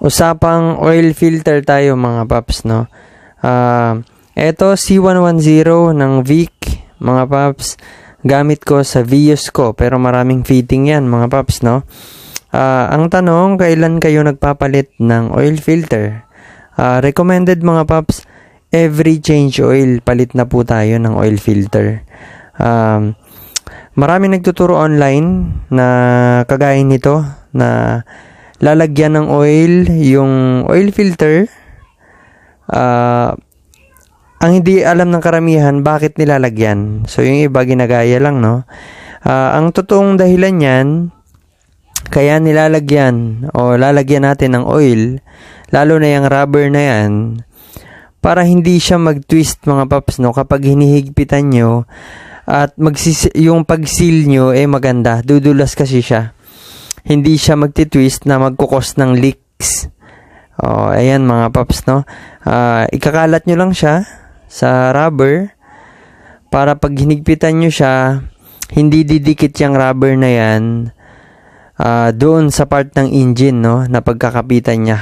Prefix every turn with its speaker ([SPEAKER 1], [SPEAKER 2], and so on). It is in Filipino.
[SPEAKER 1] usapang oil filter tayo mga paps, no? Eto C110 ng Vic, mga paps. Gamit ko sa Vios ko, pero maraming fitting yan mga paps, no? Ang tanong, kailan kayo nagpapalit ng oil filter? Recommended mga paps, every change oil, palit na po tayo ng oil filter. Marami nagtuturo online na kagaya nito, na lalagyan ng oil yung oil filter. Ang hindi alam ng karamihan, bakit nilalagyan. So, yung iba ginagaya lang, no? Ang totoong dahilan yan, kaya nilalagyan o lalagyan natin ng oil, lalo na yung rubber na yan, para hindi siya mag-twist mga paps, no? Kapag hinihigpitan nyo at yung pag-seal nyo maganda, dudulas kasi siya. Hindi siya magti-twist na magkukos ng leaks. Ayan mga paps, no? Ikakalat nyo lang siya sa rubber para pag hinigpitan nyo siya, hindi didikit yung rubber na yan doon sa part ng engine, no, na pagkakapitan niya.